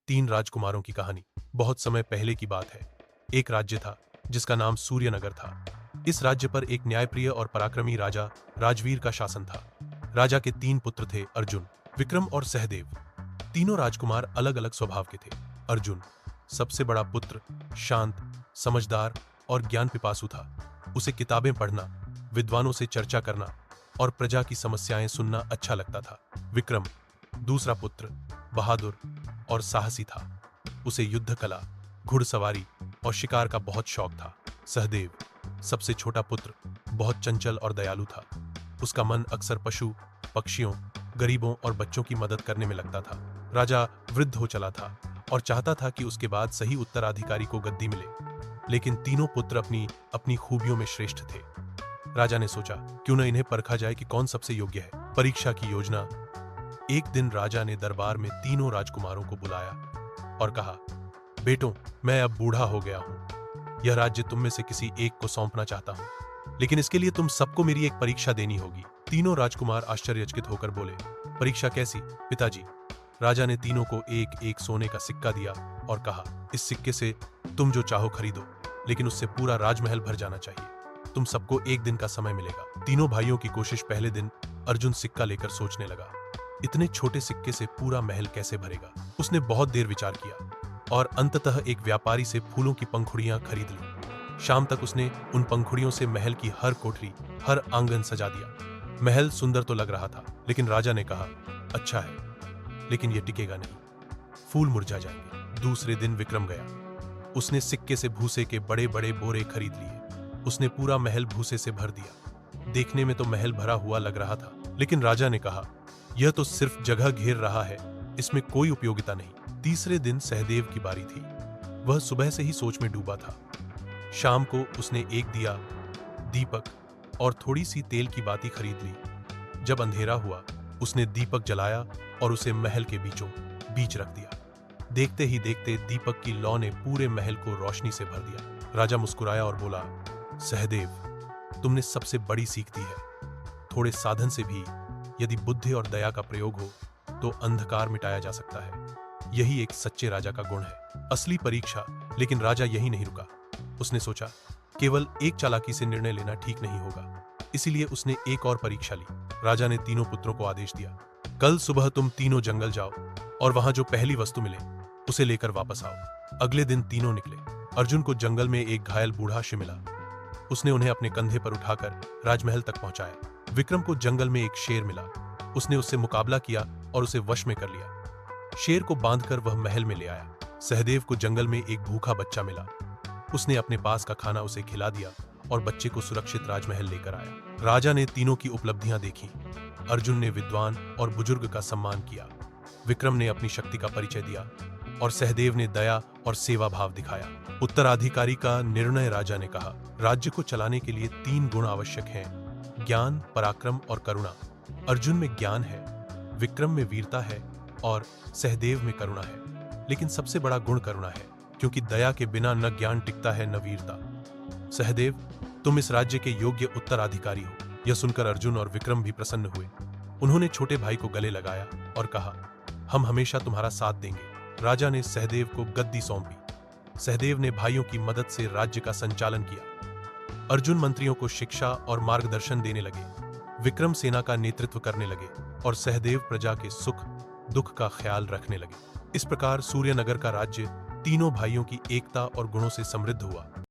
तीन राजकुमारों की कहानी। बहुत समय पहले की बात है। एक राज्य था जिसका नाम सूर्यनगर था। इस राज्य पर एक न्यायप्रिय और पराक्रमी राजा राजवीर का शासन था। राजा के तीन पुत्र थे, अर्जुन, विक्रम और सहदेव। तीनों राजकुमार अलग अलग स्वभाव के थे। अर्जुन, सबसे बड़ा पुत्र, शांत, समझदार और ज्ञान पिपासु था। उसे किताबें पढ़ना, विद्वानों से चर्चा करना और प्रजा की समस्याएं सुनना अच्छा लगता था। विक्रम, दूसरा पुत्र, बहादुर और साहसी था। उसे युद्ध कला, घुड़सवारी और शिकार का बहुत शौक था। सहदेव, सबसे छोटा पुत्र, बहुत चंचल और दयालु था। उसका मन अक्सर पशु, पक्षियों, गरीबों और बच्चों की मदद करने में लगता था। राजा वृद्ध हो चला था और चाहता था कि उसके बाद सही उत्तराधिकारी को गद्दी मिले, लेकिन तीनों पुत्र अपनी अपनी खूबियों में श्रेष्ठ थे। राजा ने सोचा, क्यों न इन्हें परखा जाए कि कौन सबसे योग्य है। परीक्षा की योजना। एक दिन राजा ने दरबार में तीनों राजकुमारों को बुलाया और कहा, बेटों, मैं अब बूढ़ा हो गया हूं। यह राज्य तुम में से किसी एक को सौंपना चाहता हूं, लेकिन इसके लिए तुम सबको मेरी एक परीक्षा देनी होगी। तीनों राजकुमार आश्चर्यचकित होकर बोले, परीक्षा कैसी, पिताजी? राजा ने तीनों को एक एक सोने का सिक्का दिया और कहा, इस सिक्के से तुम जो चाहो खरीदो, लेकिन उससे पूरा राजमहल भर जाना चाहिए। तुम सबको एक दिन का समय मिलेगा। तीनों भाइयों की कोशिश। पहले दिन अर्जुन सिक्का लेकर सोचने लगा, इतने छोटे सिक्के से पूरा महल कैसे भरेगा। उसने बहुत देर विचार किया और अंततः एक व्यापारी से फूलों की पंखुड़ियां खरीद ली। शाम तक उसने उन पंखुड़ियों से महल की हर कोठरी, हर आंगन सजा दिया। महल सुंदर तो लग रहा था, लेकिन राजा ने कहा, अच्छा है, लेकिन यह टिकेगा नहीं, फूल मुरझा जाएंगे। दूसरे दिन विक्रम गया। उसने सिक्के से भूसे के बड़े बड़े बोरे खरीद लिए। उसने पूरा महल भूसे से भर दिया। देखने में तो महल भरा हुआ लग रहा था, लेकिन राजा ने कहा, यह तो सिर्फ जगह घेर रहा है, इसमें कोई उपयोगिता नहीं। तीसरे दिन सहदेव की बारी थी। वह सुबह से ही सोच में डूबा था। शाम को उसने एक दिया, दीपक और थोड़ी सी तेल की बाती खरीद ली। जब अंधेरा हुआ, उसने दीपक जलाया और उसे महल के बीचों बीच रख दिया। देखते ही देखते दीपक की लौ ने पूरे महल को रोशनी से भर दिया। राजा मुस्कुराया और बोला, सहदेव, तुमने सबसे बड़ी सीख दी है। थोड़े साधन से भी यदि बुद्धि और दया का प्रयोग हो तो अंधकार मिटाया जा सकता है। यही एक सच्चे राजा का गुण है। असली परीक्षा। लेकिन राजा यही नहीं रुका। उसने सोचा, केवल एक चालाकी से निर्णय लेना ठीक नहीं होगा। इसीलिए उसने एक और परीक्षा ली। राजा ने तीनों पुत्रों को आदेश दिया, कल सुबह तुम तीनों जंगल जाओ और वहां जो पहली वस्तु मिले उसे लेकर वापस आओ। अगले दिन तीनों निकले। अर्जुन को जंगल में एक घायल बूढ़ा से मिला। उसने उन्हें अपने कंधे पर उठाकर राजमहल तक पहुंचाया। विक्रम को जंगल में एक शेर मिला। उसने उससे मुकाबला किया और उसे वश में कर लिया। शेर को बांधकर वह महल में ले आया। सहदेव को जंगल में एक भूखा बच्चा मिला। उसने अपने पास का खाना उसे खिला दिया और बच्चे को सुरक्षित राजमहल लेकर आया। राजा ने तीनों की उपलब्धियां देखी। अर्जुन ने विद्वान और बुजुर्ग का सम्मान किया। विक्रम ने अपनी शक्ति का परिचय दिया और सहदेव ने दया और सेवा भाव दिखाया। उत्तराधिकारी का निर्णय। राजा ने कहा, राज्य को चलाने के लिए 3 गुण आवश्यक हैं, ज्ञान, पराक्रम और करुणा। अर्जुन में ज्ञान है, विक्रम में वीरता है और सहदेव में करुणा है। लेकिन सबसे बड़ा गुण करुणा है, क्योंकि दया के बिना न ज्ञान टिकता है न वीरता। सहदेव, तुम इस राज्य के योग्य उत्तराधिकारी हो। यह सुनकर अर्जुन और विक्रम भी प्रसन्न हुए। उन्होंने छोटे भाई को गले लगाया और कहा, हम हमेशा तुम्हारा साथ देंगे। राजा ने सहदेव को गद्दी सौंपी। सहदेव ने भाइयों की मदद से राज्य का संचालन किया। अर्जुन मंत्रियों को शिक्षा और मार्गदर्शन देने लगे। विक्रम सेना का नेतृत्व करने लगे और सहदेव प्रजा के सुख दुख का ख्याल रखने लगे। इस प्रकार सूर्यनगर का राज्य तीनों भाइयों की एकता और गुणों से समृद्ध हुआ।